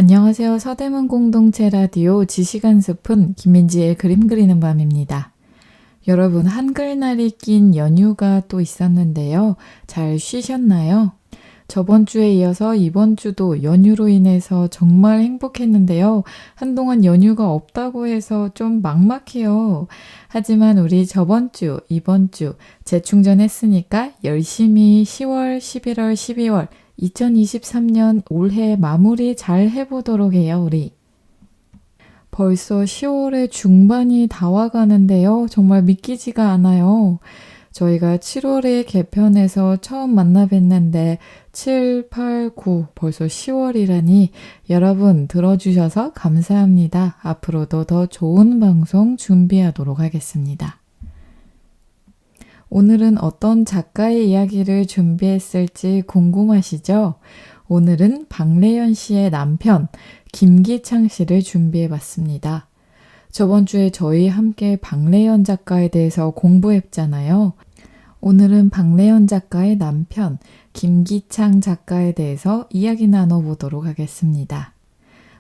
안녕하세요. 서대문 공동체 라디오 지시간 숲은 김민지의 그림 그리는 밤입니다. 여러분, 한글날이 낀 연휴가 또 있었는데요. 잘 쉬셨나요? 저번 주에 이어서 이번 주도 연휴로 인해서 정말 행복했는데요. 한동안 연휴가 없다고 해서 좀 막막해요. 하지만 우리 저번 주, 이번 주 재충전했으니까 열심히 10월, 11월, 12월 2023년 올해 마무리 잘 해보도록 해요, 우리. 벌써 10월의 중반이 다 와가는데요. 정말 믿기지가 않아요. 저희가 7월에 개편해서 처음 만나 뵀는데 7, 8, 9 벌써 10월이라니 여러분 들어주셔서 감사합니다. 앞으로도 더 좋은 방송 준비하도록 하겠습니다. 오늘은 어떤 작가의 이야기를 준비했을지 궁금하시죠? 오늘은 박래연 씨의 남편 김기창 씨를 준비해봤습니다. 저번 주에 저희 함께 박래연 작가에 대해서 공부했잖아요. 오늘은 박래연 작가의 남편 김기창 작가에 대해서 이야기 나눠보도록 하겠습니다.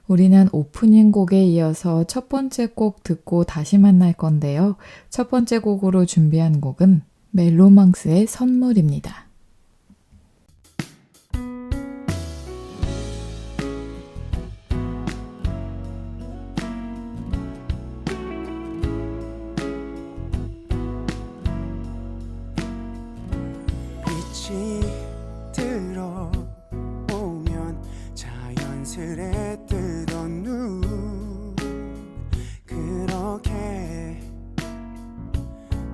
우리는 오프닝 곡에 이어서 첫 번째 곡 듣고 다시 만날 건데요. 첫 번째 곡으로 준비한 곡은 멜로망스의 선물입니다. 빛이 들어오면 자연스레 뜨던 눈 그렇게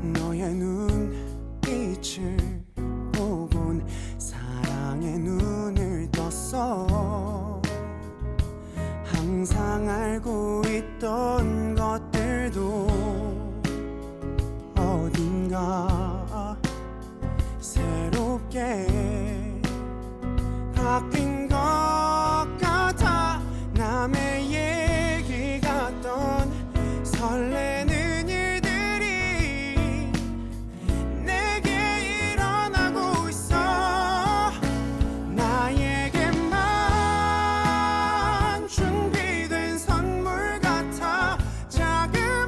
너의 눈빛을 보곤 사랑의 눈을 떴어. 항상 알고 있던 것들도 어딘가 새롭게 바뀐 것 같아. 남의 얘기 같던 설레는 일들이 내게 일어나고 있어. 나에게만 준비된 선물 같아. 자그마한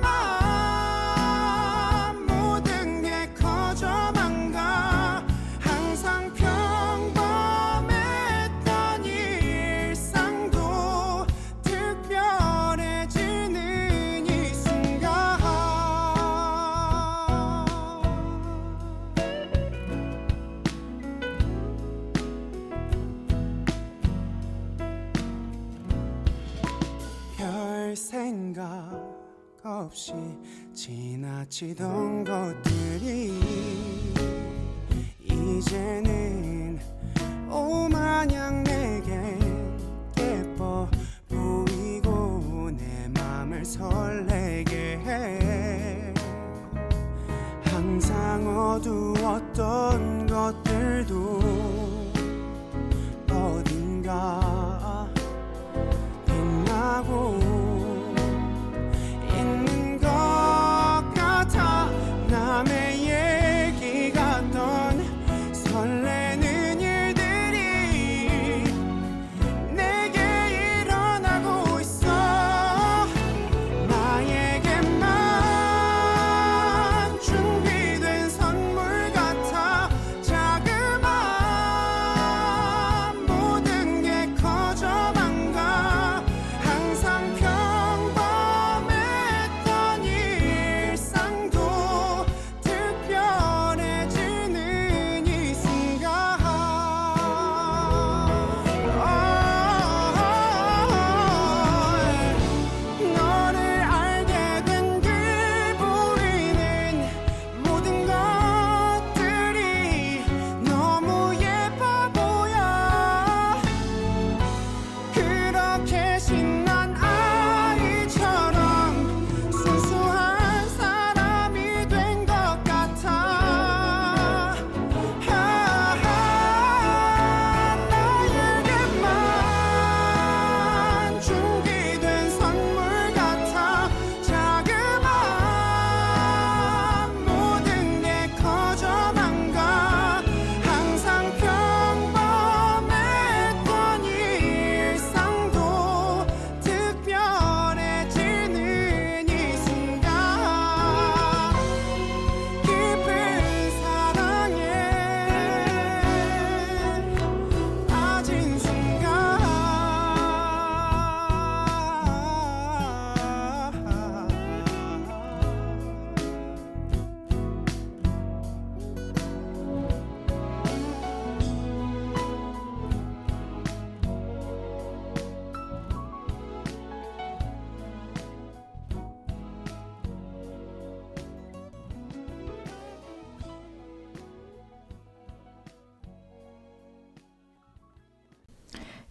모든 게 커져만 가. 항상 평범했던 일상도 특별해지는 이 순간. 별 생각 없이 지나치던 것들이 이제는 오마냥 내겐 예뻐 보이고 내 맘을 설레게 해. 항상 어두웠던 것들도 어딘가 빛나고 있는 것 같아. 남의 얘기 같던 설레는 일들이 내게 일어나고 있어. 나에게만 준비된 선물 같아.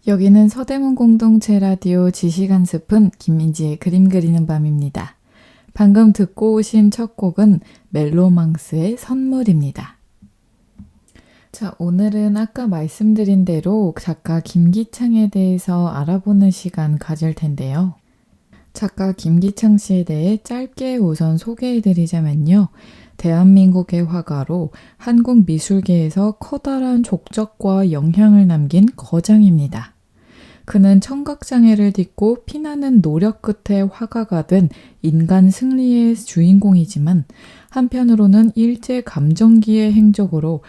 여기는 서대문 공동체 라디오 지시간 숲은 김민지의 그림 그리는 밤입니다. 방금 듣고 오신 첫 곡은 멜로망스의 선물입니다. 자, 오늘은 아까 말씀드린 대로 작가 김기창에 대해서 알아보는 시간 가질 텐데요. 작가 김기창 씨에 대해 짧게 우선 소개해드리자면요. 대한민국의 화가로 한국 미술계에서 커다란 족적과 영향을 남긴 거장입니다. 그는 청각장애를 딛고 피나는 노력 끝에 화가가 된 인간 승리의 주인공이지만 한편으로는 일제감정기의 행적으로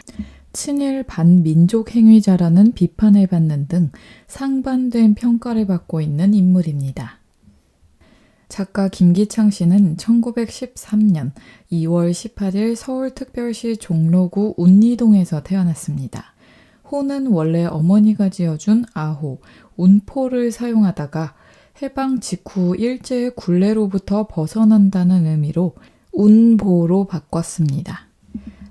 친일 반민족 행위자라는 비판을 받는 등 상반된 평가를 받고 있는 인물입니다. 작가 김기창 씨는 1913년 2월 18일 서울특별시 종로구 운리동에서 태어났습니다. 호는 원래 어머니가 지어준 아호, 운포를 사용하다가 해방 직후 일제의 굴레로부터 벗어난다는 의미로 운보로 바꿨습니다.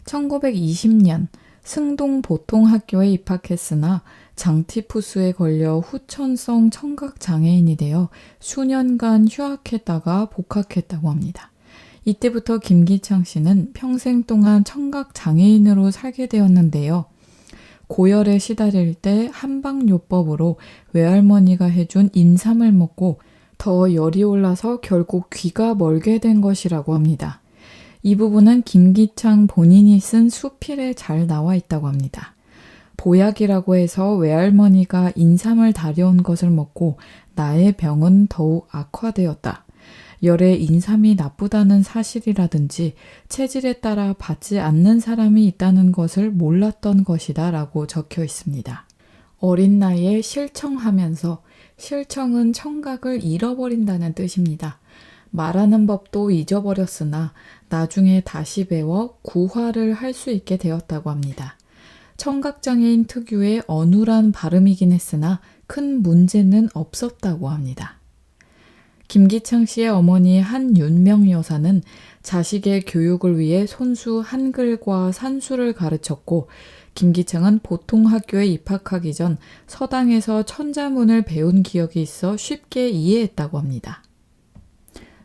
1920년 승동보통학교에 입학했으나 장티푸스에 걸려 후천성 청각장애인이 되어 수년간 휴학했다가 복학했다고 합니다. 이때부터 김기창 씨는 평생 동안 청각장애인으로 살게 되었는데요. 고열에 시달릴 때 한방요법으로 외할머니가 해준 인삼을 먹고 더 열이 올라서 결국 귀가 멀게 된 것이라고 합니다. 이 부분은 김기창 본인이 쓴 수필에 잘 나와 있다고 합니다. 보약이라고 해서 외할머니가 인삼을 다려온 것을 먹고 나의 병은 더욱 악화되었다. 열에 인삼이 나쁘다는 사실이라든지 체질에 따라 받지 않는 사람이 있다는 것을 몰랐던 것이다 라고 적혀 있습니다. 어린 나이에 실청하면서 실청은 청각을 잃어버린다는 뜻입니다. 말하는 법도 잊어버렸으나 나중에 다시 배워 구화를 할 수 있게 되었다고 합니다. 청각장애인 특유의 어눌한 발음이긴 했으나 큰 문제는 없었다고 합니다. 김기창 씨의 어머니 한윤명 여사는 자식의 교육을 위해 손수 한글과 산수를 가르쳤고 김기창은 보통학교에 입학하기 전 서당에서 천자문을 배운 기억이 있어 쉽게 이해했다고 합니다.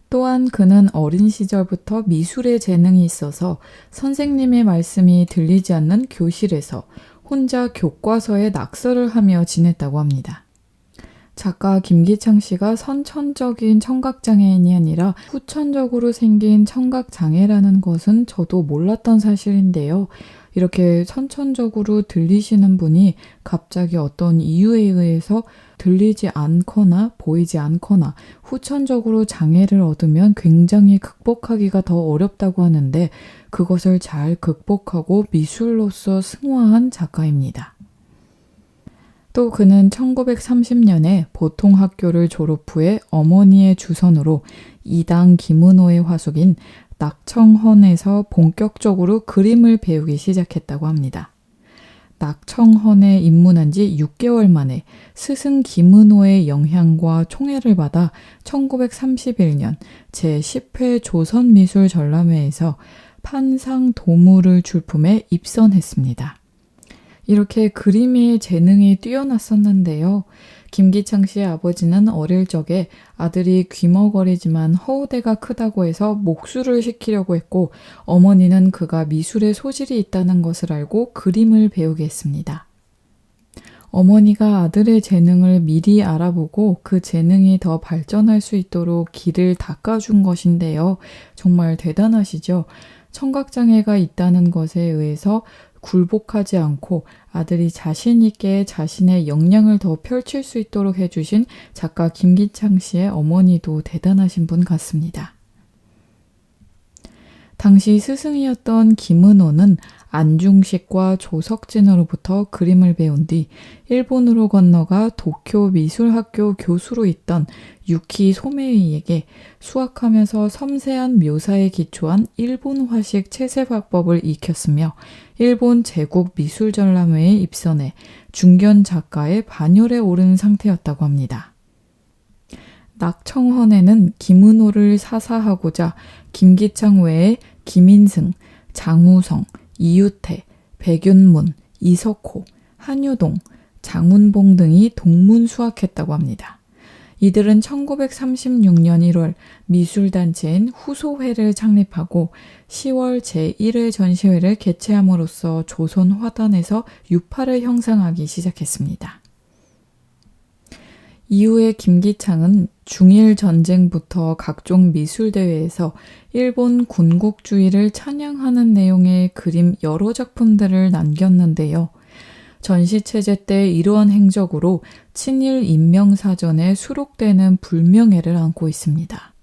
또한 그는 어린 시절부터 미술에 재능이 있어서 선생님의 말씀이 들리지 않는 교실에서 혼자 교과서에 낙서를 하며 지냈다고 합니다. 작가 김기창 씨가 선천적인 청각장애인이 아니라 후천적으로 생긴 청각장애라는 것은 저도 몰랐던 사실인데요. 이렇게 선천적으로 들리시는 분이 갑자기 어떤 이유에 의해서 들리지 않거나 보이지 않거나 후천적으로 장애를 얻으면 굉장히 극복하기가 더 어렵다고 하는데 그것을 잘 극복하고 미술로서 승화한 작가입니다. 또 그는 1930년에 보통학교를 졸업 후에 어머니의 주선으로 이당 김은호의 화숙인 낙청헌에서 본격적으로 그림을 배우기 시작했다고 합니다. 낙청헌에 입문한 지 6개월 만에 스승 김은호의 영향과 총애를 받아 1931년 제10회 조선미술전람회에서 판상 도무를 출품해 입선했습니다. 이렇게 그림의 재능이 뛰어났었는데요. 김기창 씨의 아버지는 어릴 적에 아들이 귀머거리지만 허우대가 크다고 해서 목수를 시키려고 했고 어머니는 그가 미술에 소질이 있다는 것을 알고 그림을 배우게 했습니다. 어머니가 아들의 재능을 미리 알아보고 그 재능이 더 발전할 수 있도록 길을 닦아준 것인데요. 정말 대단하시죠? 청각장애가 있다는 것에 의해서 굴복하지 않고 아들이 자신 있게 자신의 역량을 더 펼칠 수 있도록 해주신 작가 김기창 씨의 어머니도 대단하신 분 같습니다. 당시 스승이었던 김은호는 안중식과 조석진으로부터 그림을 배운 뒤 일본으로 건너가 도쿄 미술학교 교수로 있던 유키 소메이에게 수학하면서 섬세한 묘사에 기초한 일본화식 채색화법을 익혔으며 일본 제국 미술전람회에 입선해 중견 작가의 반열에 오른 상태였다고 합니다. 낙청헌에는 김은호를 사사하고자 김기창 외에 김인승, 장우성, 이유태, 백윤문, 이석호, 한유동, 장운봉 등이 동문수학했다고 합니다. 이들은 1936년 1월 미술단체인 후소회를 창립하고 10월 제1회 전시회를 개최함으로써 조선 화단에서 유파를 형성하기 시작했습니다. 이후에 김기창은 중일 전쟁부터 각종 미술대회에서 일본 군국주의를 찬양하는 내용의 그림 여러 작품들을 남겼는데요. 전시체제 때 이러한 행적으로 친일 인명사전에 수록되는 불명예를 안고 있습니다.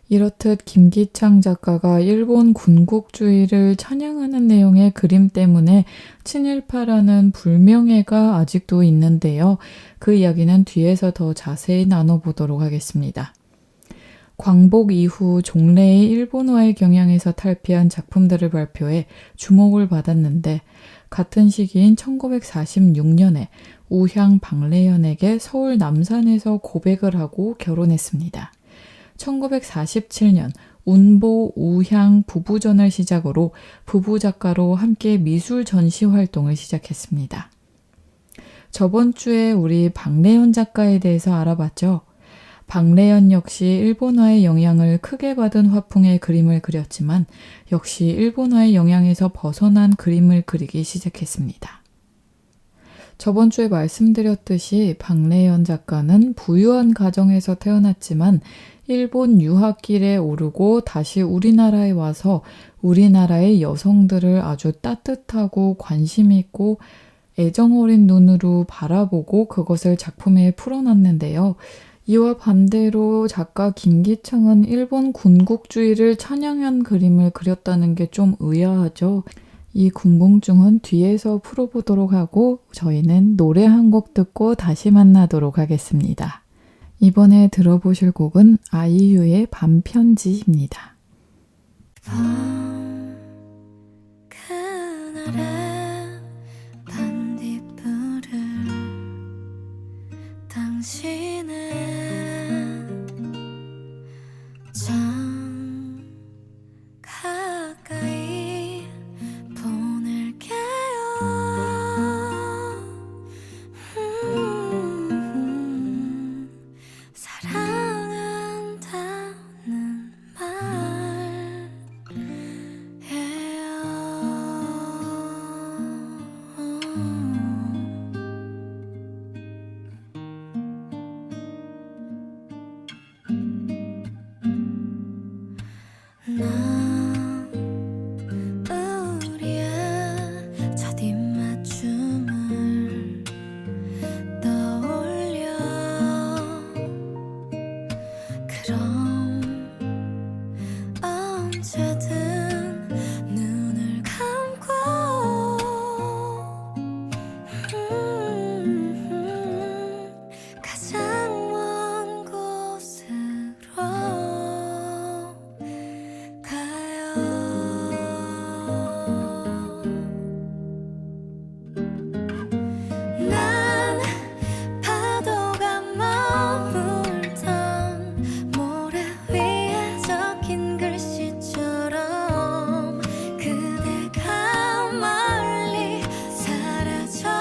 이렇듯 김기창 작가가 일본 군국주의를 찬양하는 내용의 그림 때문에 친일파라는 불명예가 아직도 있는데요. 그 이야기는 뒤에서 더 자세히 나눠보도록 하겠습니다. 광복 이후 종래의 일본화의 경향에서 탈피한 작품들을 발표해 주목을 받았는데 같은 시기인 1946년에 우향 박래연에게 서울 남산에서 고백을 하고 결혼했습니다. 1947년 운보 우향 부부전을 시작으로 부부작가로 함께 미술 전시 활동을 시작했습니다. 저번 주에 우리 박래연 작가에 대해서 알아봤죠. 박래연 역시 일본화의 영향을 크게 받은 화풍의 그림을 그렸지만 역시 일본화의 영향에서 벗어난 그림을 그리기 시작했습니다. 저번 주에 말씀드렸듯이 박래연 작가는 부유한 가정에서 태어났지만 일본 유학길에 오르고 다시 우리나라에 와서 우리나라의 여성들을 아주 따뜻하고 관심 있고 애정 어린 눈으로 바라보고 그것을 작품에 풀어놨는데요. 이와 반대로 작가 김기창은 일본 군국주의를 찬양한 그림을 그렸다는 게 좀 의아하죠. 이 궁금증은 뒤에서 풀어보도록 하고 저희는 노래 한 곡 듣고 다시 만나도록 하겠습니다. 이번에 들어보실 곡은 아이유의 밤편지입니다. 그날의 반딧불을 당신은 참 가까이 보낼게요. 사랑한다는 나 우리의 첫 입맞춤을 떠올려 그럼 언제든 눈을 감고 가장 먼 곳으로 난 파도가 머물던 모래 위에 적힌 글씨처럼 그대가 멀리 사라져버릴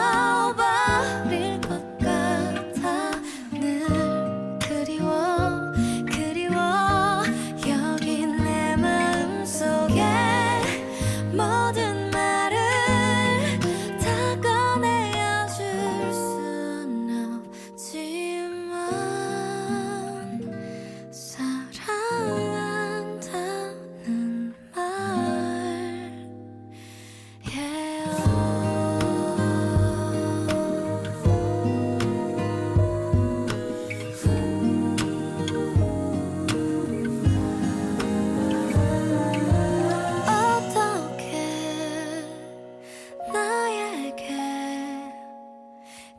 것 같아 늘 그리워 여기 내 마음속에 모든 말을 다 꺼내어 줄 순 없지만 사랑한다는 어떻게 나에게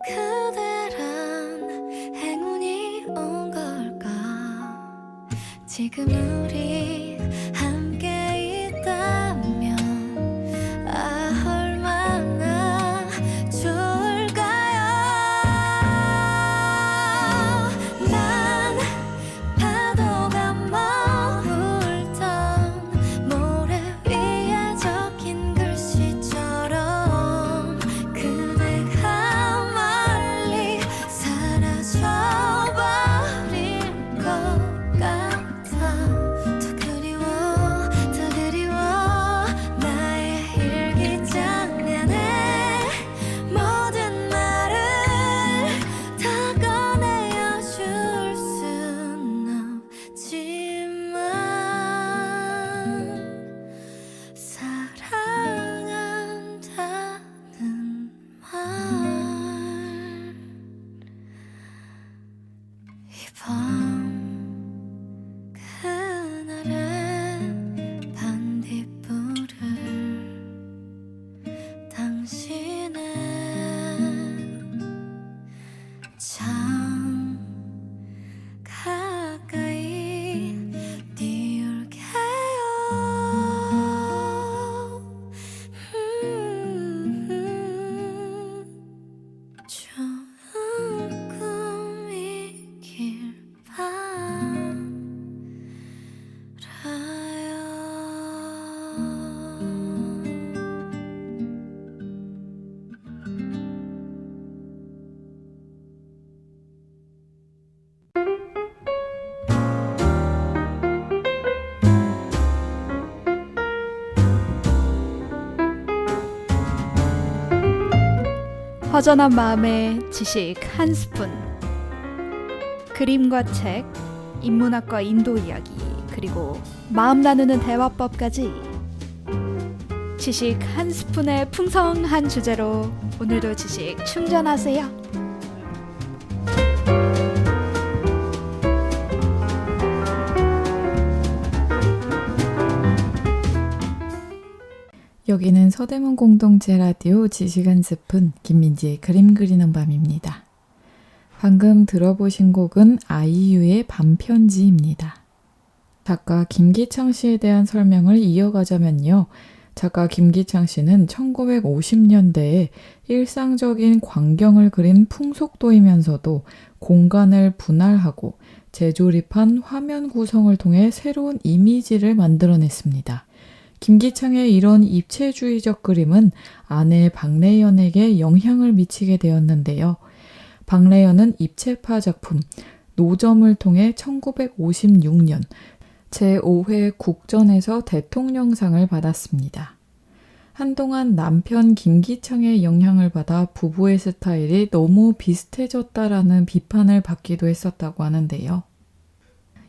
그대란 행운이 온 걸까 지금 우리 함께 있다면 얼마나 좋을까요. 난 파도가 머물던 모래 위에 적힌 글씨처럼 그대가 허전한 마음에 지식 한 스푼. 그림과 책, 인문학과 인도 이야기, 그리고 마음 나누는 대화법까지. 지식 한 스푼의 풍성한 주제로 오늘도 지식 충전하세요. 여기는 서대문 공동체 라디오 지식 한 스푼 김민지의 그림 그리는 밤입니다. 방금 들어보신 곡은 아이유의 밤편지입니다. 작가 김기창 씨에 대한 설명을 이어가자면요. 작가 김기창 씨는 1950년대에 일상적인 광경을 그린 풍속도이면서도 공간을 분할하고 재조립한 화면 구성을 통해 새로운 이미지를 만들어냈습니다. 김기창의 이런 입체주의적 그림은 아내 박래연에게 영향을 미치게 되었는데요. 박래연은 입체파 작품 노점을 통해 1956년 제5회 국전에서 대통령상을 받았습니다. 한동안 남편 김기창의 영향을 받아 부부의 스타일이 너무 비슷해졌다라는 비판을 받기도 했었다고 하는데요.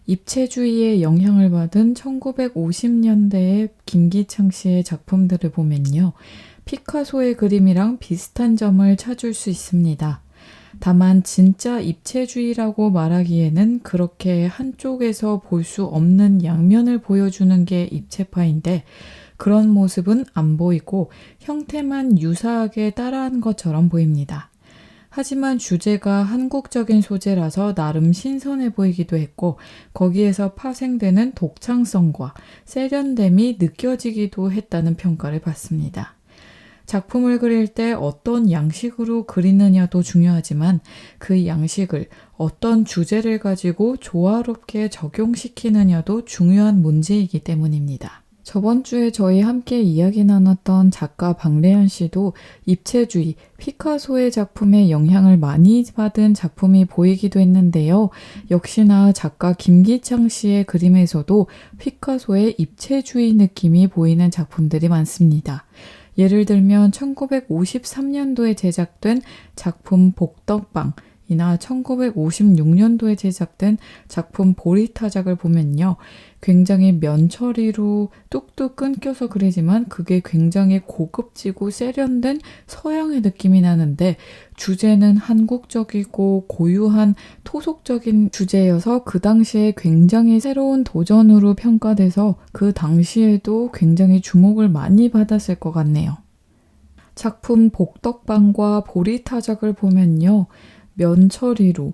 입체주의의 영향을 받은 1950년대의 김기창 씨의 작품들을 보면요. 피카소의 그림이랑 비슷한 점을 찾을 수 있습니다. 다만 진짜 입체주의라고 말하기에는 그렇게 한쪽에서 볼 수 없는 양면을 보여주는 게 입체파인데 그런 모습은 안 보이고 형태만 유사하게 따라한 것처럼 보입니다. 하지만 주제가 한국적인 소재라서 나름 신선해 보이기도 했고 거기에서 파생되는 독창성과 세련됨이 느껴지기도 했다는 평가를 받습니다. 작품을 그릴 때 어떤 양식으로 그리느냐도 중요하지만 그 양식을 어떤 주제를 가지고 조화롭게 적용시키느냐도 중요한 문제이기 때문입니다. 저번 주에 저희 함께 이야기 나눴던 작가 박래연 씨도 입체주의, 피카소의 작품에 영향을 많이 받은 작품이 보이기도 했는데요. 역시나 작가 김기창 씨의 그림에서도 피카소의 입체주의 느낌이 보이는 작품들이 많습니다. 예를 들면 1953년도에 제작된 작품 복덕방, 이나 1956년도에 제작된 작품 보리타작을 보면요. 굉장히 면처리로 뚝뚝 끊겨서 그리지만 그게 굉장히 고급지고 세련된 서양의 느낌이 나는데 주제는 한국적이고 고유한 토속적인 주제여서 그 당시에 굉장히 새로운 도전으로 평가돼서 그 당시에도 굉장히 주목을 많이 받았을 것 같네요. 작품 복덕방과 보리타작을 보면요. 면처리로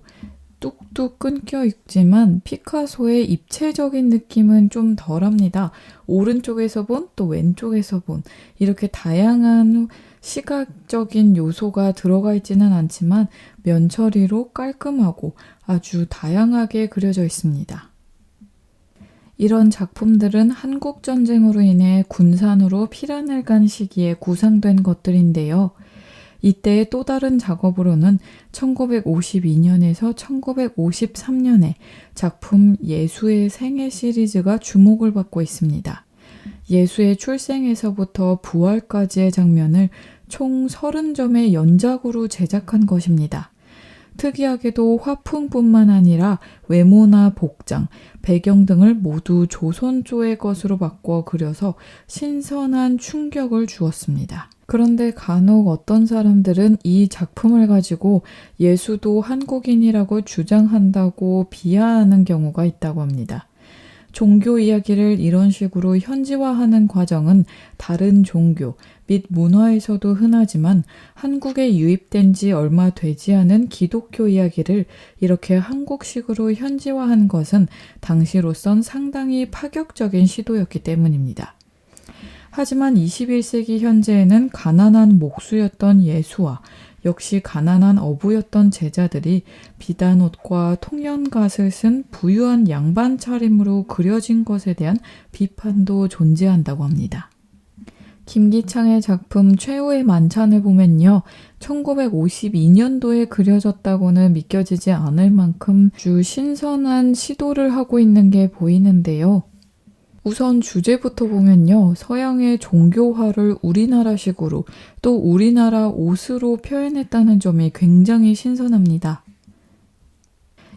뚝뚝 끊겨 있지만 피카소의 입체적인 느낌은 좀 덜합니다. 오른쪽에서 본 또 왼쪽에서 본 이렇게 다양한 시각적인 요소가 들어가 있지는 않지만 면처리로 깔끔하고 아주 다양하게 그려져 있습니다. 이런 작품들은 한국전쟁으로 인해 군산으로 피란을 간 시기에 구상된 것들인데요. 이때의 또 다른 작업으로는 1952년에서 1953년에 작품 예수의 생애 시리즈가 주목을 받고 있습니다. 예수의 출생에서부터 부활까지의 장면을 총 30점의 연작으로 제작한 것입니다. 특이하게도 화풍뿐만 아니라 외모나 복장, 배경 등을 모두 조선조의 것으로 바꿔 그려서 신선한 충격을 주었습니다. 그런데 간혹 어떤 사람들은 이 작품을 가지고 예수도 한국인이라고 주장한다고 비하하는 경우가 있다고 합니다. 종교 이야기를 이런 식으로 현지화하는 과정은 다른 종교 및 문화에서도 흔하지만 한국에 유입된 지 얼마 되지 않은 기독교 이야기를 이렇게 한국식으로 현지화한 것은 당시로선 상당히 파격적인 시도였기 때문입니다. 하지만 21세기 현재에는 가난한 목수였던 예수와 역시 가난한 어부였던 제자들이 비단옷과 통연갓을 쓴 부유한 양반 차림으로 그려진 것에 대한 비판도 존재한다고 합니다. 김기창의 작품 최후의 만찬을 보면요. 1952년도에 그려졌다고는 믿겨지지 않을 만큼 아주 신선한 시도를 하고 있는 게 보이는데요. 우선 주제부터 보면요. 서양의 종교화를 우리나라식으로 또 우리나라 옷으로 표현했다는 점이 굉장히 신선합니다.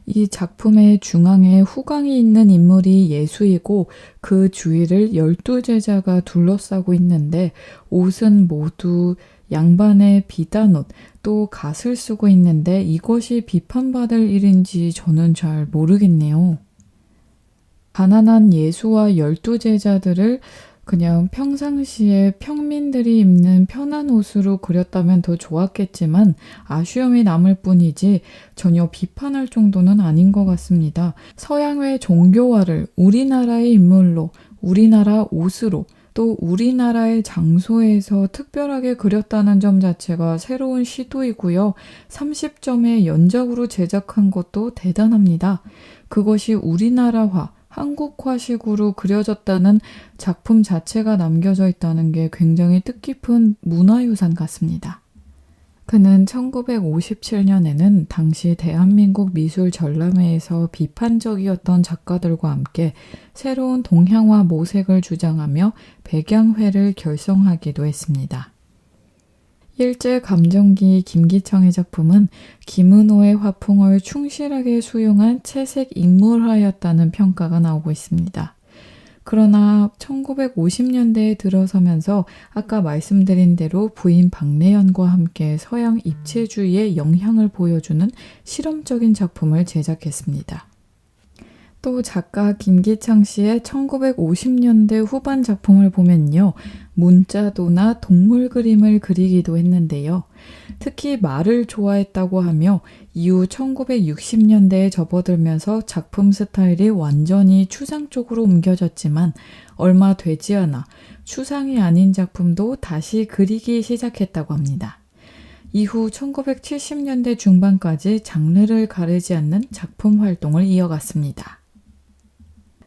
이 작품의 중앙에 후광이 있는 인물이 예수이고 그 주위를 12제자가 둘러싸고 있는데 옷은 모두 양반의 비단옷 또 갓을 쓰고 있는데 이것이 비판받을 일인지 저는 잘 모르겠네요. 가난한 예수와 12제자들을 그냥 평상시에 평민들이 입는 편한 옷으로 그렸다면 더 좋았겠지만 아쉬움이 남을 뿐이지 전혀 비판할 정도는 아닌 것 같습니다. 서양의 종교화를 우리나라의 인물로, 우리나라 옷으로, 또 우리나라의 장소에서 특별하게 그렸다는 점 자체가 새로운 시도이고요. 30점의 연작으로 제작한 것도 대단합니다. 그것이 우리나라화, 한국화식으로 그려졌다는 작품 자체가 남겨져 있다는 게 굉장히 뜻깊은 문화유산 같습니다. 그는 1957년에는 당시 대한민국 미술 전람회에서 비판적이었던 작가들과 함께 새로운 동양화 모색을 주장하며 백양회를 결성하기도 했습니다. 일제감정기 김기청의 작품은 김은호의 화풍을 충실하게 수용한 채색 인물화였다는 평가가 나오고 있습니다. 그러나 1950년대에 들어서면서 아까 말씀드린 대로 부인 박래연과 함께 서양 입체주의의 영향을 보여주는 실험적인 작품을 제작했습니다. 또 작가 김기창 씨의 1950년대 후반 작품을 보면요. 문자도나 동물 그림을 그리기도 했는데요. 특히 말을 좋아했다고 하며 이후 1960년대에 접어들면서 작품 스타일이 완전히 추상 쪽으로 옮겨졌지만 얼마 되지 않아 추상이 아닌 작품도 다시 그리기 시작했다고 합니다. 이후 1970년대 중반까지 장르를 가리지 않는 작품 활동을 이어갔습니다.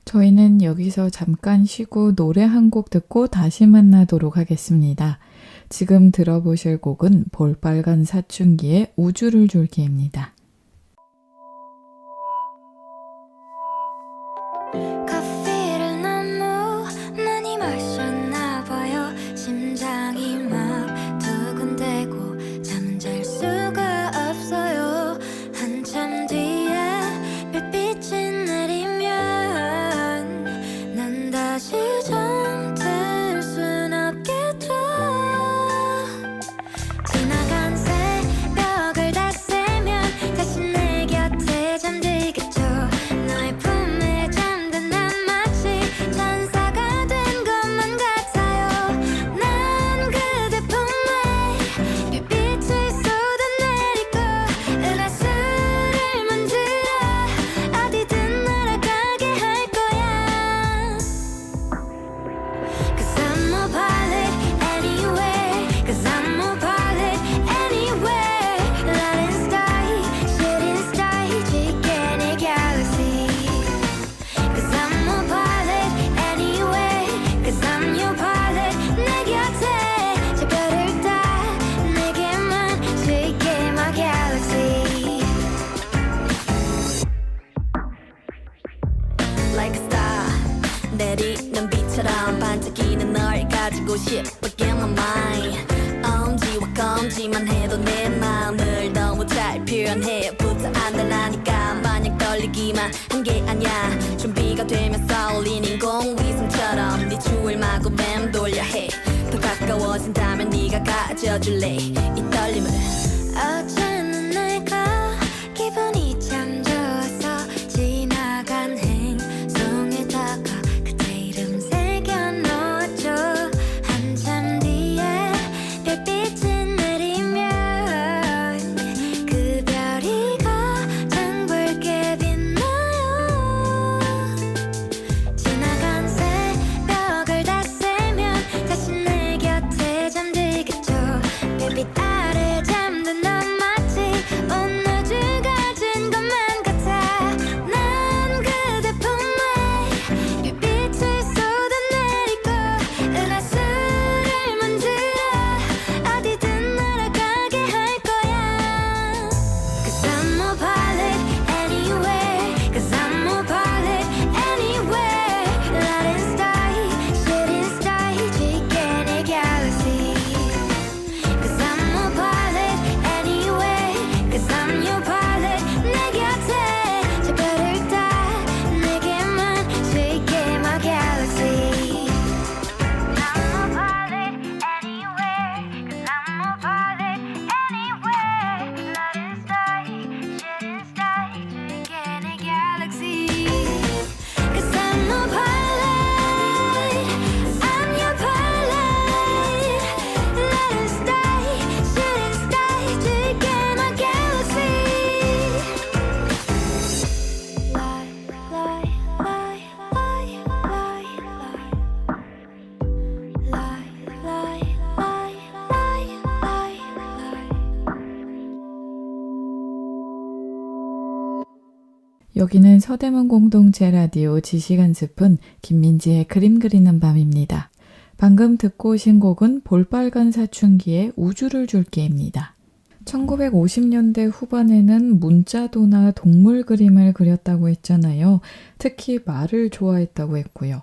저희는 여기서 잠깐 쉬고 노래 한 곡 듣고 다시 만나도록 하겠습니다. 지금 들어보실 곡은 볼빨간 사춘기의 우주를 줄기입니다. 커피를 너무 많이 마셨나 봐요. 심장이 막 두근대고 잠은 잘 수가 없어요. 한참 뒤에 별빛이 내리면 난 다시 잠들 순 없겠죠. 지나간 새벽을 다 세면 다시 내 곁에 잠들겠죠. 너의 품에 잠든 난 마치 천사가 된 것만 같아요. 난 그대 품에 별빛을 쏟아내리고 은하수를 만들어 어디든 날아가게 할 거야. Cause I'm a pilot anywhere. Cause I'm a pilot anywhere. Light and sky, shooting star, 지게 galaxy. Cause I'm a pilot anywhere. Cause I'm your pilot. 내 곁에 저 별을 다 내게만 지게 my galaxy. Like a star 내리는 빛처럼 반짝이는 널 가지고 싶어 get my mind. 엄지와 검지만 해도 내 마음을 너무 잘 표현해 부터 안달나니까 마냥 떨리기만 한 게 아니야. 준비가 되면 쏠린 인공위성처럼 네 추월 마구 맴돌려 해. 더 가까워진다면 네가 가져줄래 이 떨림을. 어제는 내가 기분이 참 좋아서 지나간 행성에다가 그대 이름 새겨놓았죠. 한참 뒤에 별빛이 내리면 그 별이 가장 붉게 빛나요. 지나간 새벽을 다 세면 다시 내 곁에 잠들겠죠. 별빛 여기는 서대문 공동체 라디오 지시간 숲은 김민지의 그림 그리는 밤입니다. 방금 듣고 오신 곡은 볼빨간 사춘기의 우주를 줄게입니다. 1950년대 후반에는 문자도나 동물 그림을 그렸다고 했잖아요. 특히 말을 좋아했다고 했고요.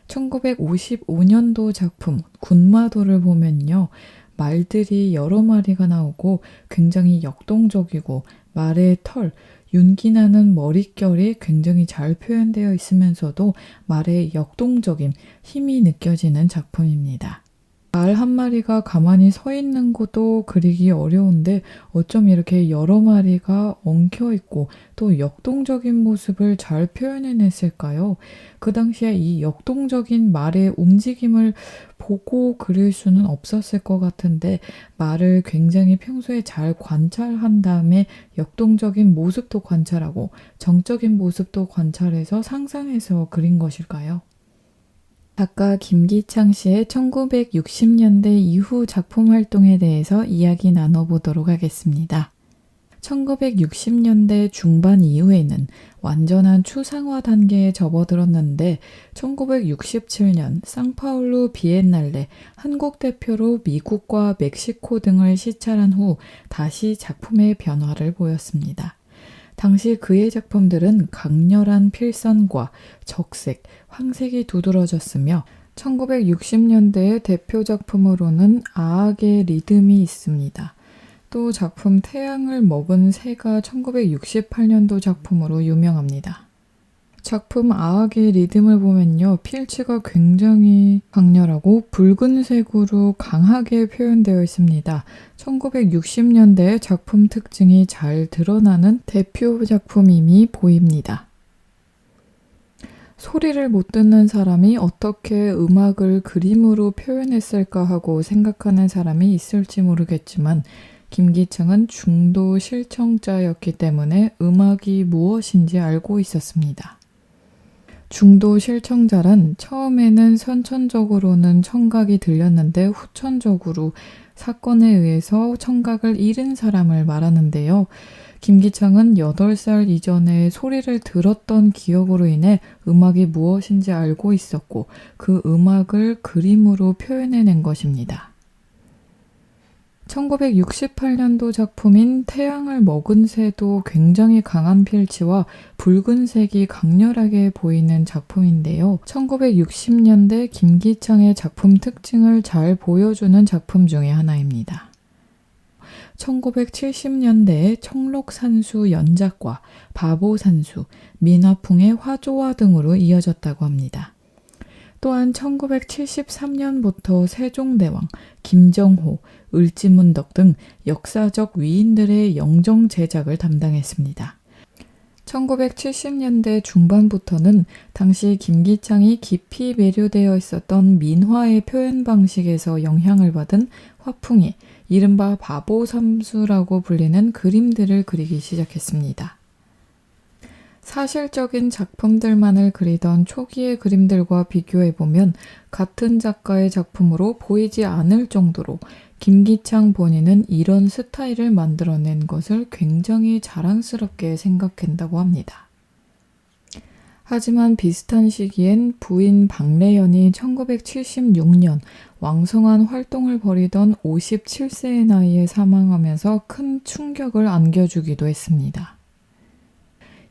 1955년도 작품 군마도를 보면요. 말들이 여러 마리가 나오고 굉장히 역동적이고 말의 털, 윤기나는 머릿결이 굉장히 잘 표현되어 있으면서도 말의 역동적인 힘이 느껴지는 작품입니다. 말 한 마리가 가만히 서 있는 것도 그리기 어려운데 어쩜 이렇게 여러 마리가 엉켜있고 또 역동적인 모습을 잘 표현해냈을까요? 그 당시에 이 역동적인 말의 움직임을 보고 그릴 수는 없었을 것 같은데 말을 굉장히 평소에 잘 관찰한 다음에 역동적인 모습도 관찰하고 정적인 모습도 관찰해서 상상해서 그린 것일까요? 작가 김기창 씨의 1960년대 이후 작품 활동에 대해서 이야기 나눠보도록 하겠습니다. 1960년대 중반 이후에는 완전한 추상화 단계에 접어들었는데 1967년 상파울루 비엔날레 한국 대표로 미국과 멕시코 등을 시찰한 후 다시 작품의 변화를 보였습니다. 당시 그의 작품들은 강렬한 필선과 적색, 황색이 두드러졌으며 1960년대의 대표 작품으로는 아악의 리듬이 있습니다. 또 작품 태양을 먹은 새가 1968년도 작품으로 유명합니다. 작품 아악의 리듬을 보면요. 필치가 굉장히 강렬하고 붉은색으로 강하게 표현되어 있습니다. 1960년대의 작품 특징이 잘 드러나는 대표 작품임이 보입니다. 소리를 못 듣는 사람이 어떻게 음악을 그림으로 표현했을까 하고 생각하는 사람이 있을지 모르겠지만 김기창은 중도 실청자였기 때문에 음악이 무엇인지 알고 있었습니다. 중도 실청자란 처음에는 선천적으로는 청각이 들렸는데 후천적으로 사건에 의해서 청각을 잃은 사람을 말하는데요. 김기창은 8살 이전에 소리를 들었던 기억으로 인해 음악이 무엇인지 알고 있었고 그 음악을 그림으로 표현해낸 것입니다. 1968년도 작품인 태양을 먹은 새도 굉장히 강한 필치와 붉은색이 강렬하게 보이는 작품인데요. 1960년대 김기창의 작품 특징을 잘 보여주는 작품 중에 하나입니다. 1970년대에 청록산수 연작과 바보산수, 민화풍의 화조화 등으로 이어졌다고 합니다. 또한 1973년부터 세종대왕, 김정호, 을지문덕 등 역사적 위인들의 영정 제작을 담당했습니다. 1970년대 중반부터는 당시 김기창이 깊이 매료되어 있었던 민화의 표현 방식에서 영향을 받은 화풍이 이른바 바보삼수라고 불리는 그림들을 그리기 시작했습니다. 사실적인 작품들만을 그리던 초기의 그림들과 비교해보면 같은 작가의 작품으로 보이지 않을 정도로 김기창 본인은 이런 스타일을 만들어낸 것을 굉장히 자랑스럽게 생각한다고 합니다. 하지만 비슷한 시기엔 부인 박래연이 1976년 왕성한 활동을 벌이던 57세의 나이에 사망하면서 큰 충격을 안겨주기도 했습니다.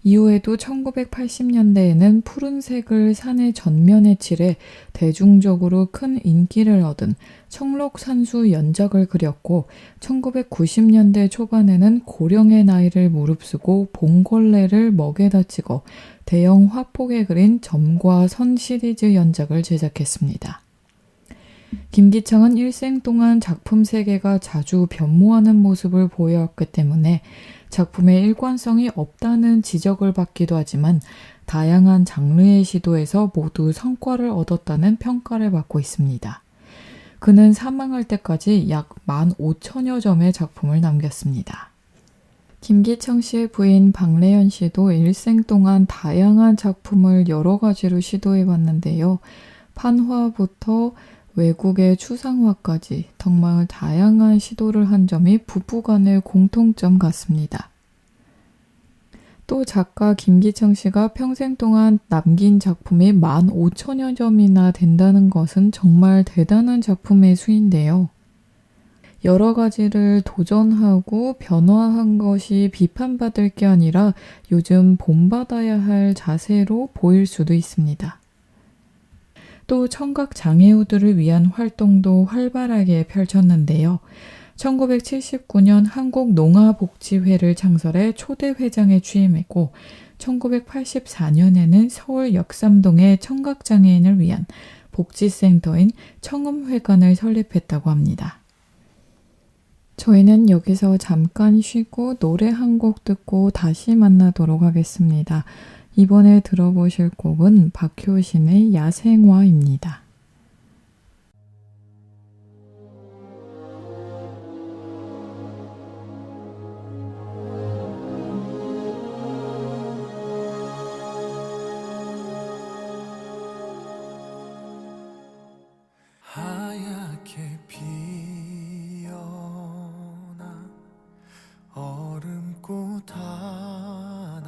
이후에도 1980년대에는 푸른색을 산의 전면에 칠해 대중적으로 큰 인기를 얻은 청록산수 연작을 그렸고 1990년대 초반에는 고령의 나이를 무릅쓰고 봉골레를 먹에다 찍어 대형 화폭에 그린 점과 선 시리즈 연작을 제작했습니다. 김기창은 일생 동안 작품 세계가 자주 변모하는 모습을 보여왔기 때문에 작품의 일관성이 없다는 지적을 받기도 하지만 다양한 장르의 시도에서 모두 성과를 얻었다는 평가를 받고 있습니다. 그는 사망할 때까지 약 15,000여 점의 작품을 남겼습니다. 김기창 씨의 부인 박래연 씨도 일생 동안 다양한 작품을 여러 가지로 시도해봤는데요. 판화부터 외국의 추상화까지 정말 다양한 시도를 한 점이 부부간의 공통점 같습니다. 또 작가 김기청 씨가 평생 동안 남긴 작품이 15,000여 점이나 된다는 것은 정말 대단한 작품의 수인데요. 여러 가지를 도전하고 변화한 것이 비판받을 게 아니라 요즘 본받아야 할 자세로 보일 수도 있습니다. 또 청각 장애우들을 위한 활동도 활발하게 펼쳤는데요. 1979년 한국농아복지회를 창설해 초대 회장에 취임했고 1984년에는 서울 역삼동에 청각장애인을 위한 복지센터인 청음회관을 설립했다고 합니다. 저희는 여기서 잠깐 쉬고 노래 한 곡 듣고 다시 만나도록 하겠습니다. 이번에 들어보실 곡은 박효신의 야생화입니다. 하얗게 피어나 얼음꽃 하나가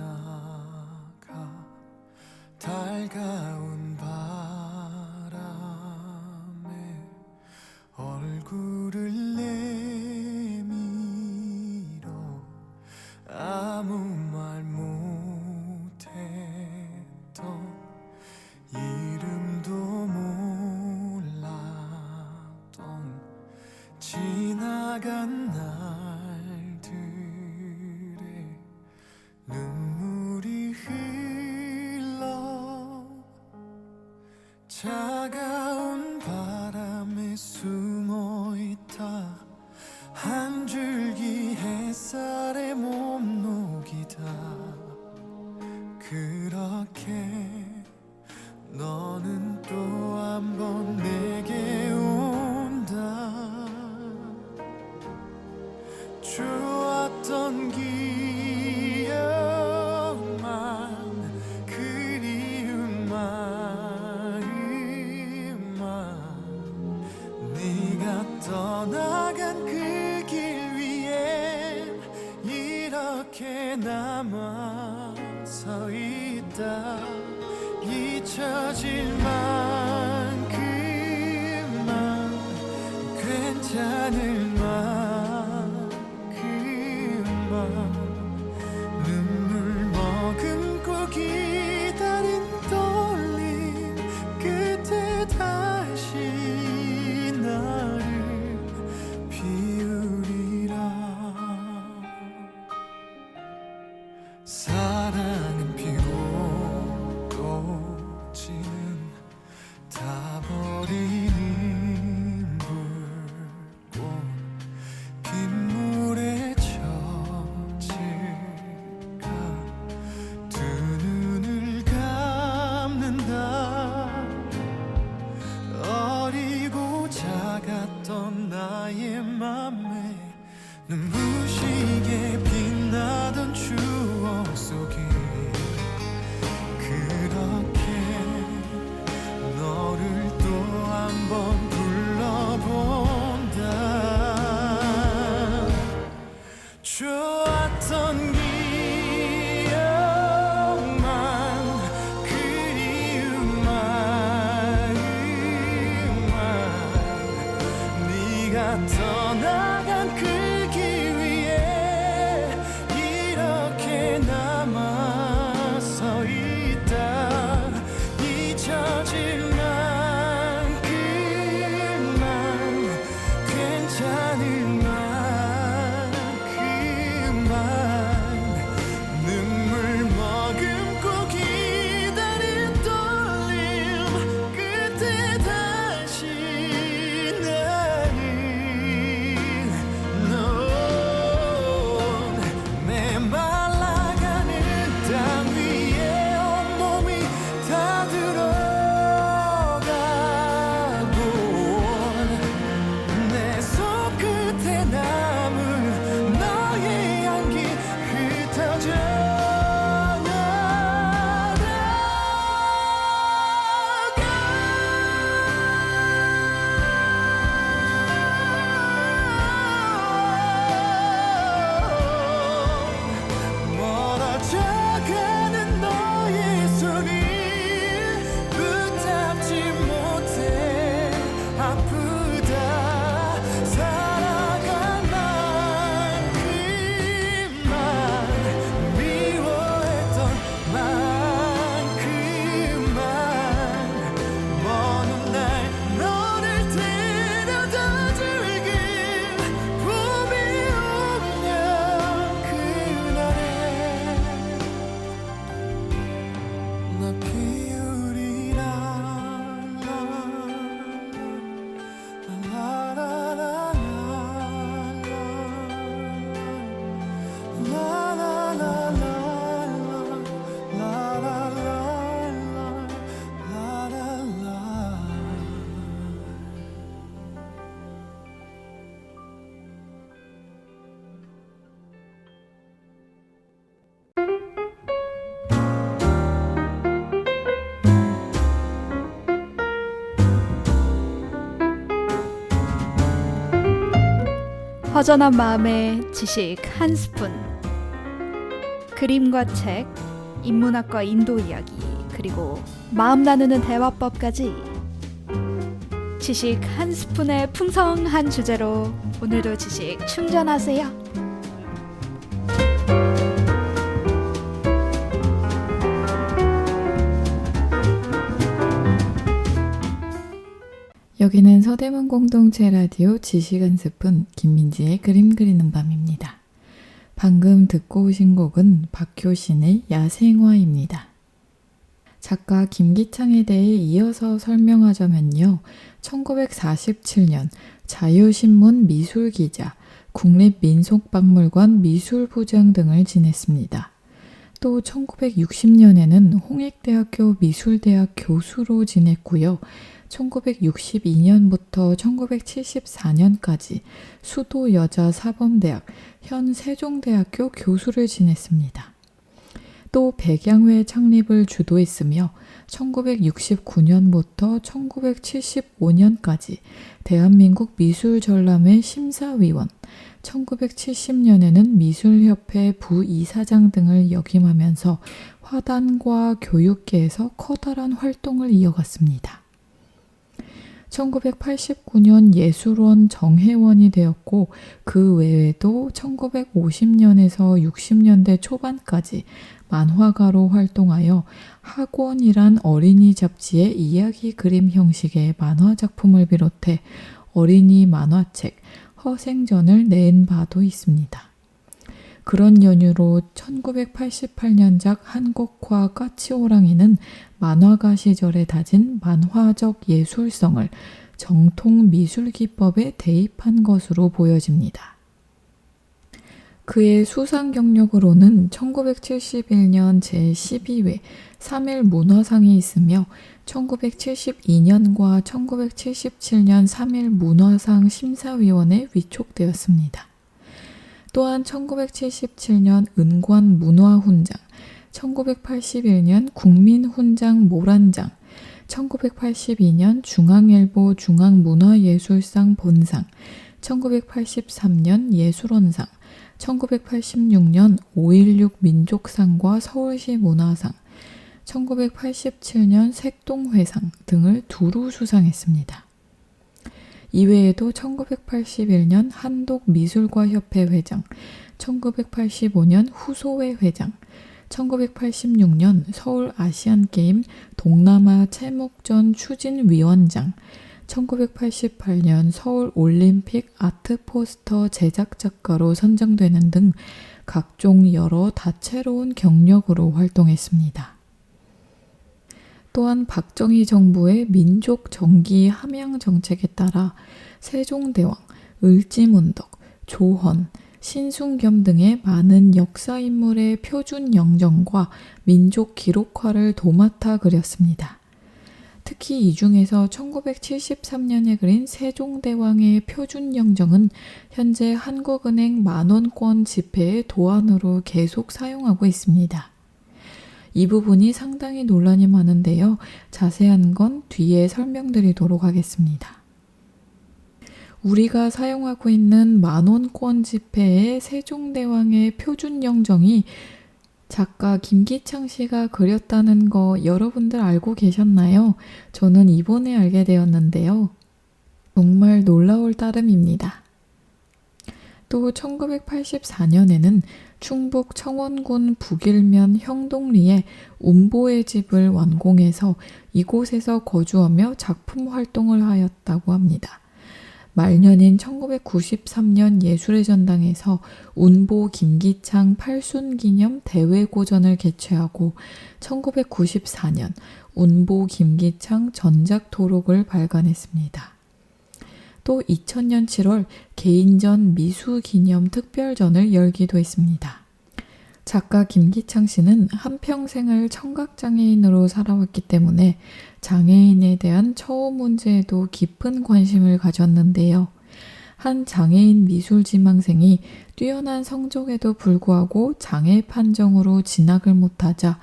달가운 바람에 얼굴을 내밀어 아무 말 못했던 이름도 몰랐던 지나간 날들에 눈물이 흘러 차가운 바람에 숨어있다 한 줄기 햇살에 몸 녹이다 그렇게 너는 또 한 번 내게 온다 좋았던 기억만 그리운 마음만 네가 떠나간 그 길 위엔 이렇게 남아서 있다 잊혀질 만큼만 괜찮을 만큼만 눈물 머금고 기다린 떨림 끝에 다시 나를 비우리라 사랑은 피고 꽃은 다 버리는 불꽃 허전한 마음에 지식 한 스푼. 그림과 책, 인문학과 인도 이야기, 그리고 마음 나누는 대화법까지. 지식 한 스푼의 풍성한 주제로 오늘도 지식 충전하세요. 여기는 서대문 공동체 라디오 지식 한 스푼 김민지의 그림 그리는 밤입니다. 방금 듣고 오신 곡은 박효신의 야생화입니다. 작가 김기창에 대해 이어서 설명하자면요. 1947년 자유신문 미술기자, 국립민속박물관 미술부장 등을 지냈습니다. 또 1960년에는 홍익대학교 미술대학 교수로 지냈고요. 1962년부터 1974년까지 수도 여자사범대학, 현 세종대학교 교수를 지냈습니다. 또 백양회 창립을 주도했으며 1969년부터 1975년까지 대한민국 미술전람회 심사위원, 1970년에는 미술협회 부이사장 등을 역임하면서 화단과 교육계에서 커다란 활동을 이어갔습니다. 1989년 예술원 정회원이 되었고 그 외에도 1950년에서 60년대 초반까지 만화가로 활동하여 학원이란 어린이 잡지의 이야기 그림 형식의 만화 작품을 비롯해 어린이 만화책 허생전을 낸 바도 있습니다. 그런 연유로 1988년작 한국화 까치호랑이는 만화가 시절에 다진 만화적 예술성을 정통 미술기법에 대입한 것으로 보여집니다. 그의 수상 경력으로는 1971년 제12회 3일 문화상이 있으며 1972년과 1977년 3일 문화상 심사위원에 위촉되었습니다. 또한 1977년 은관 문화훈장, 1981년 국민훈장 모란장, 1982년 중앙일보 중앙문화예술상 본상, 1983년 예술원상, 1986년 5.16 민족상과 서울시 문화상, 1987년 색동회상 등을 두루 수상했습니다. 이외에도 1981년 한독미술가협회 회장, 1985년 후소회 회장, 1986년 서울아시안게임 동남아 채목전 추진위원장, 1988년 서울올림픽 아트포스터 제작작가로 선정되는 등 각종 여러 다채로운 경력으로 활동했습니다. 또한 박정희 정부의 민족 정기 함양 정책에 따라 세종대왕, 을지문덕, 조헌, 신순겸 등의 많은 역사인물의 표준 영정과 민족 기록화를 도맡아 그렸습니다. 특히 이 중에서 1973년에 그린 세종대왕의 표준 영정은 현재 한국은행 만원권 지폐의 도안으로 계속 사용하고 있습니다. 이 부분이 상당히 논란이 많은데요. 자세한 건 뒤에 설명드리도록 하겠습니다. 우리가 사용하고 있는 만원권 지폐의 세종대왕의 표준 영정이 작가 김기창 씨가 그렸다는 거 여러분들 알고 계셨나요? 저는 이번에 알게 되었는데요. 정말 놀라울 따름입니다. 또 1984년에는 충북 청원군 북일면 형동리에 운보의 집을 완공해서 이곳에서 거주하며 작품 활동을 하였다고 합니다. 말년인 1993년 예술의 전당에서 운보 김기창 8순기념 대회고전을 개최하고 1994년 운보 김기창 전작도록을 발간했습니다. 또 2000년 7월 개인전 미수기념 특별전을 열기도 했습니다. 작가 김기창 씨는 한평생을 청각장애인으로 살아왔기 때문에 장애인에 대한 처우 문제에도 깊은 관심을 가졌는데요. 한 장애인 미술지망생이 뛰어난 성적에도 불구하고 장애 판정으로 진학을 못하자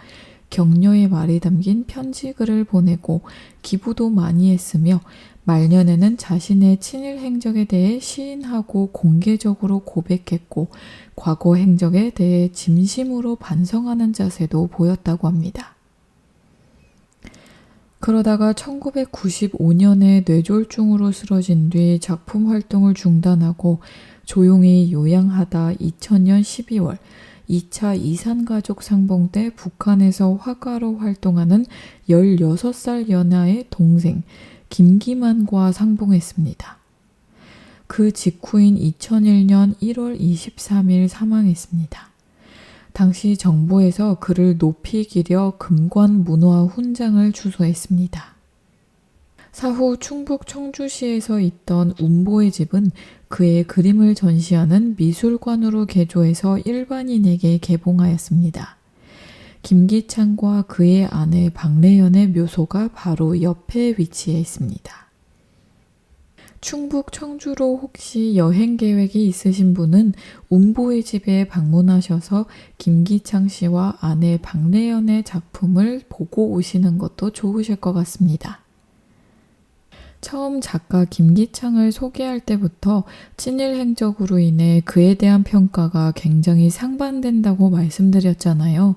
격려의 말이 담긴 편지글을 보내고 기부도 많이 했으며 말년에는 자신의 친일 행적에 대해 시인하고 공개적으로 고백했고 과거 행적에 대해 진심으로 반성하는 자세도 보였다고 합니다. 그러다가 1995년에 뇌졸중으로 쓰러진 뒤 작품 활동을 중단하고 조용히 요양하다 2000년 12월 2차 이산가족 상봉 때 북한에서 화가로 활동하는 16살 연하의 동생 김기만과 상봉했습니다. 그 직후인 2001년 1월 23일 사망했습니다. 당시 정부에서 그를 높이 기려 금관문화 훈장을 추소했습니다. 사후 충북 청주시에서 있던 운보의 집은 그의 그림을 전시하는 미술관으로 개조해서 일반인에게 개봉하였습니다. 김기창과 그의 아내 박래연의 묘소가 바로 옆에 위치해 있습니다. 충북 청주로 혹시 여행 계획이 있으신 분은 운보의 집에 방문하셔서 김기창 씨와 아내 박래연의 작품을 보고 오시는 것도 좋으실 것 같습니다. 처음 작가 김기창을 소개할 때부터 친일 행적으로 인해 그에 대한 평가가 굉장히 상반된다고 말씀드렸잖아요.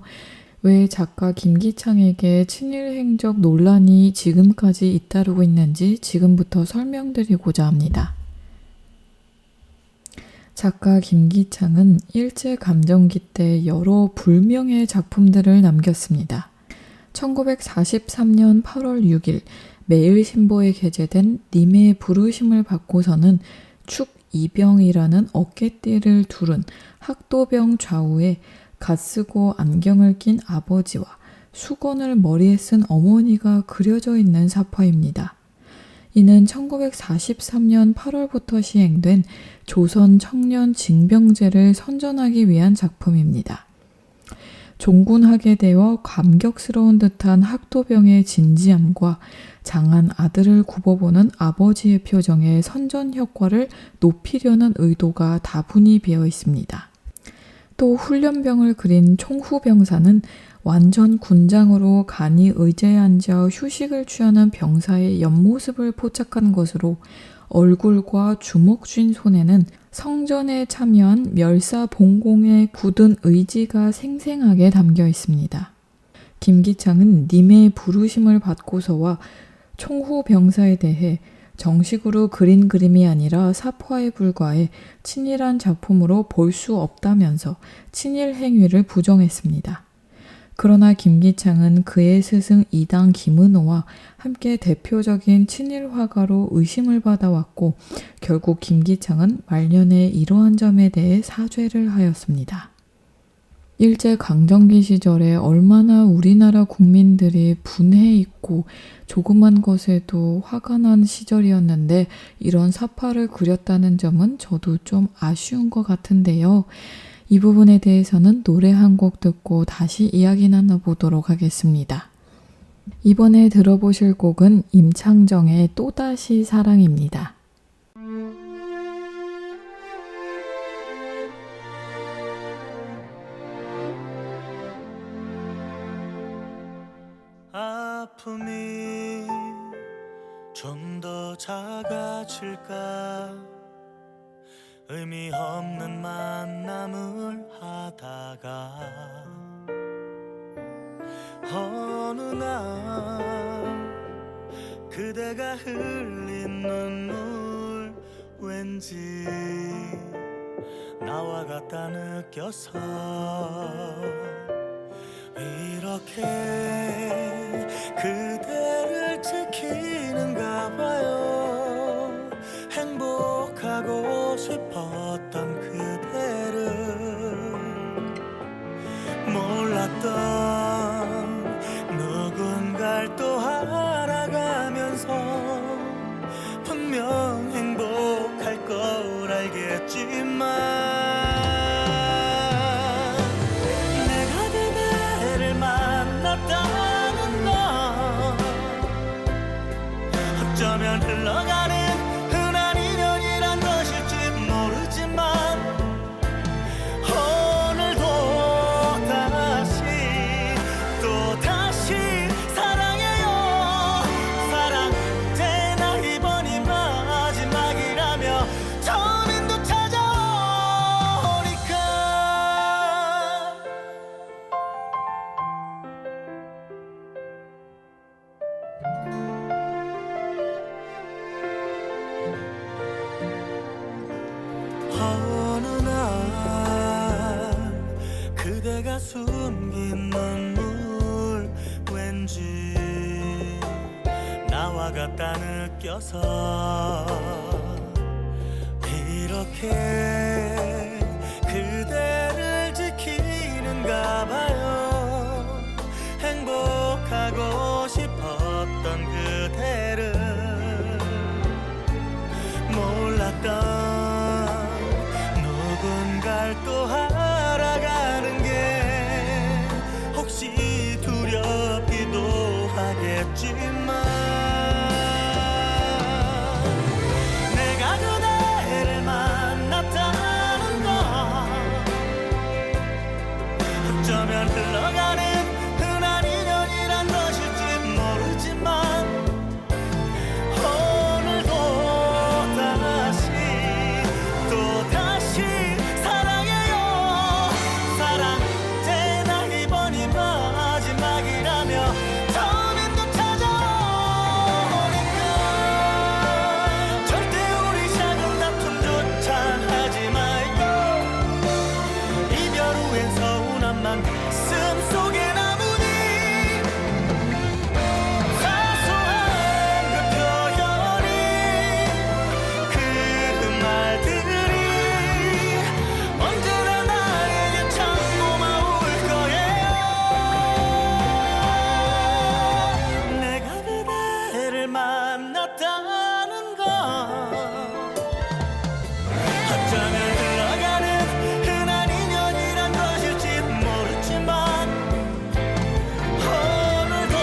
왜 작가 김기창에게 친일 행적 논란이 지금까지 잇따르고 있는지 지금부터 설명드리고자 합니다. 작가 김기창은 일제감정기 때 여러 불명의 작품들을 남겼습니다. 1943년 8월 6일 매일신보에 게재된 님의 부르심을 받고서는 축이병이라는 어깨띠를 두른 학도병 좌우에 갓쓰고 안경을 낀 아버지와 수건을 머리에 쓴 어머니가 그려져 있는 사파입니다. 이는 1943년 8월부터 시행된 조선 청년 징병제를 선전하기 위한 작품입니다. 종군하게 되어 감격스러운 듯한 학도병의 진지함과 장한 아들을 굽어보는 아버지의 표정의 선전 효과를 높이려는 의도가 다분히 비어 있습니다. 또 훈련병을 그린 총후병사는 완전 군장으로 간이 의자에 앉아 휴식을 취하는 병사의 옆모습을 포착한 것으로 얼굴과 주먹 쥔 손에는 성전에 참여한 멸사봉공의 굳은 의지가 생생하게 담겨 있습니다. 김기창은 님의 부르심을 받고서와 총후병사에 대해 정식으로 그린 그림이 아니라 사파에 불과해 친일한 작품으로 볼 수 없다면서 친일 행위를 부정했습니다. 그러나 김기창은 그의 스승 이당 김은호와 함께 대표적인 친일 화가로 의심을 받아왔고 결국 김기창은 말년에 이러한 점에 대해 사죄를 하였습니다. 일제강점기 시절에 얼마나 우리나라 국민들이 분해있고 조그만 것에도 화가 난 시절이었는데 이런 사파를 그렸다는 점은 저도 좀 아쉬운 것 같은데요. 이 부분에 대해서는 노래 한 곡 듣고 다시 이야기 나눠보도록 하겠습니다. 이번에 들어보실 곡은 임창정의 또다시 사랑입니다. 아픔이 좀 더 작아질까 의미 없는 만남을 하다가 어느 날 그대가 흘린 눈물 왠지 나와 같다 느껴서 이렇게 그대를 지키는가 봐요. 행복하고 싶었던 그대를 몰랐던 누군가를 또 알아가면서 분명 행복할 걸 알겠지만 어쩌면 흘러가는 흔한 인연이란 것일지 모르지만 숨긴 눈물 왠지 나와 같다 느껴서 이렇게 그대를 지키는가 봐요. 행복하고 싶었던 그대를 몰랐던 누군가를 또 알아가는 게 혹시 두렵기도 하겠지만 내가 그대를 만났다는 건 어쩌면 흘러가는 흔한 인연이란 것일지 모르지만 오늘도 또다시 사랑해요. 사랑 제나 이번이 마지막이라며 처음인도 찾아오니까 절대 우리 작은 다툼조차 하지 말고 이별 후엔 서운함만 가슴 속에 남으니 사소한 그 표현이 그 말들이 언제나 나에게 참 고마울 거예요. 내가 그대를 만났다는 건 어쩌면 흘러가는 흔한 인연이란 것일지 모르지만 오늘도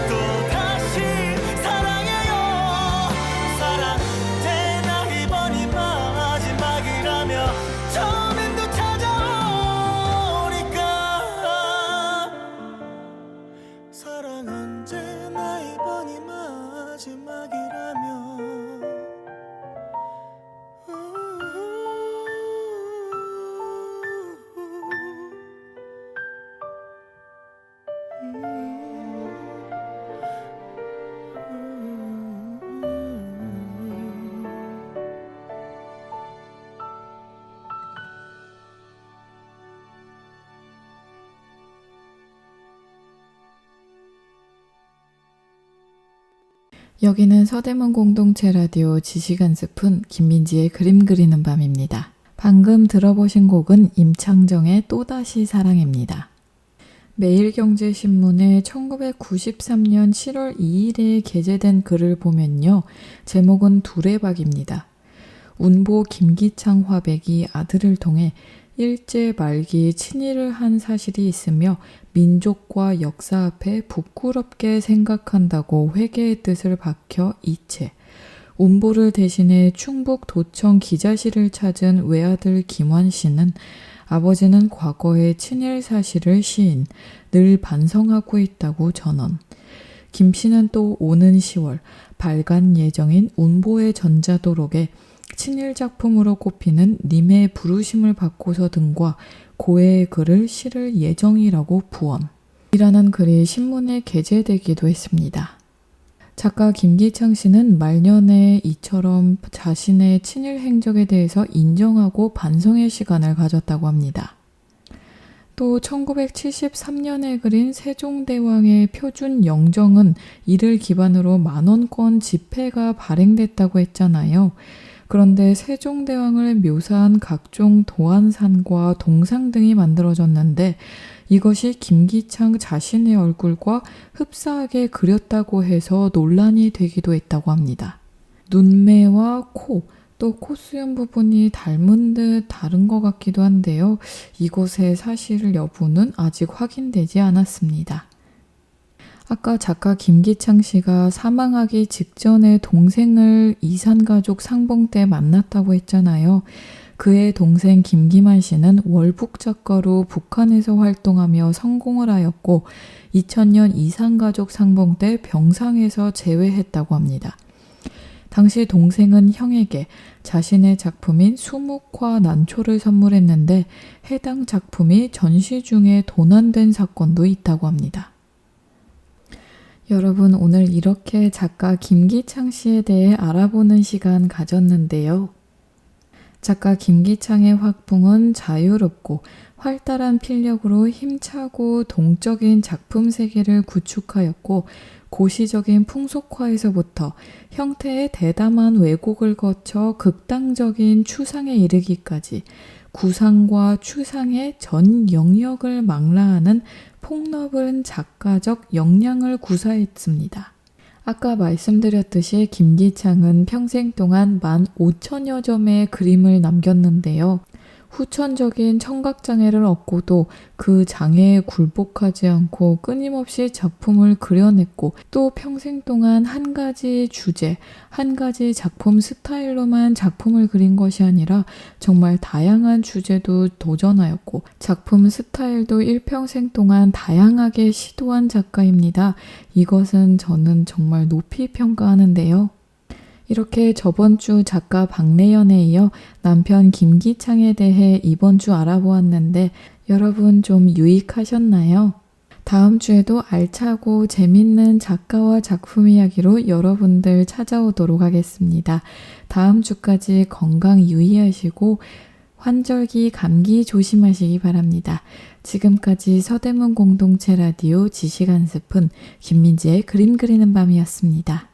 또다시 사랑해요. 사랑 제나 이번이 마지막이라며 처음인도 찾아오니까 사랑 언제나 이번이 마지막이라며 여기는 서대문 공동체 라디오 지시간 숲은 김민지의 그림 그리는 밤입니다. 방금 들어보신 곡은 임창정의 또다시 사랑입니다. 매일경제신문에 1993년 7월 2일에 게재된 글을 보면요. 제목은 두레박입니다. 운보 김기창 화백이 아들을 통해 일제 말기 친일을 한 사실이 있으며 민족과 역사 앞에 부끄럽게 생각한다고 회개의 뜻을 밝혀 이체. 운보를 대신해 충북 도청 기자실을 찾은 외아들 김환 씨는 아버지는 과거의 친일 사실을 시인, 늘 반성하고 있다고 전언. 김 씨는 또 오는 10월 발간 예정인 운보의 전자도록에 친일 작품으로 꼽히는 님의 부르심을 받고서 등과 고해의 글을 실을 예정이라고 부언. 이라는 글이 신문에 게재되기도 했습니다. 작가 김기창 씨는 말년에 이처럼 자신의 친일 행적에 대해서 인정하고 반성의 시간을 가졌다고 합니다. 또 1973년에 그린 세종대왕의 표준 영정은 이를 기반으로 만원권 지폐가 발행됐다고 했잖아요. 그런데 세종대왕을 묘사한 각종 도안산과 동상 등이 만들어졌는데 이것이 김기창 자신의 얼굴과 흡사하게 그렸다고 해서 논란이 되기도 했다고 합니다. 눈매와 코, 또 콧수염 부분이 닮은 듯 다른 것 같기도 한데요. 이것의 사실 여부는 아직 확인되지 않았습니다. 아까 작가 김기창 씨가 사망하기 직전에 동생을 이산가족 상봉 때 만났다고 했잖아요. 그의 동생 김기만 씨는 월북 작가로 북한에서 활동하며 성공을 하였고 2000년 이산가족 상봉 때 병상에서 재회했다고 합니다. 당시 동생은 형에게 자신의 작품인 수묵화 난초를 선물했는데 해당 작품이 전시 중에 도난된 사건도 있다고 합니다. 여러분, 오늘 이렇게 작가 김기창 씨에 대해 알아보는 시간 가졌는데요. 작가 김기창의 확풍은 자유롭고 활달한 필력으로 힘차고 동적인 작품 세계를 구축하였고 고시적인 풍속화에서부터 형태의 대담한 왜곡을 거쳐 극단적인 추상에 이르기까지 구상과 추상의 전 영역을 망라하는 폭넓은 작가적 역량을 구사했습니다. 아까 말씀드렸듯이 김기창은 평생 동안 15,000여 점의 그림을 남겼는데요. 후천적인 청각장애를 얻고도 그 장애에 굴복하지 않고 끊임없이 작품을 그려냈고 또 평생 동안 한 가지 주제, 한 가지 작품 스타일로만 작품을 그린 것이 아니라 정말 다양한 주제도 도전하였고 작품 스타일도 일평생 동안 다양하게 시도한 작가입니다. 이것은 저는 정말 높이 평가하는데요. 이렇게 저번 주 작가 박래연에 이어 남편 김기창에 대해 이번 주 알아보았는데 여러분 좀 유익하셨나요? 다음 주에도 알차고 재밌는 작가와 작품 이야기로 여러분들 찾아오도록 하겠습니다. 다음 주까지 건강 유의하시고 환절기 감기 조심하시기 바랍니다. 지금까지 서대문 공동체 라디오 지식 한 스푼 김민지의 그림 그리는 밤이었습니다.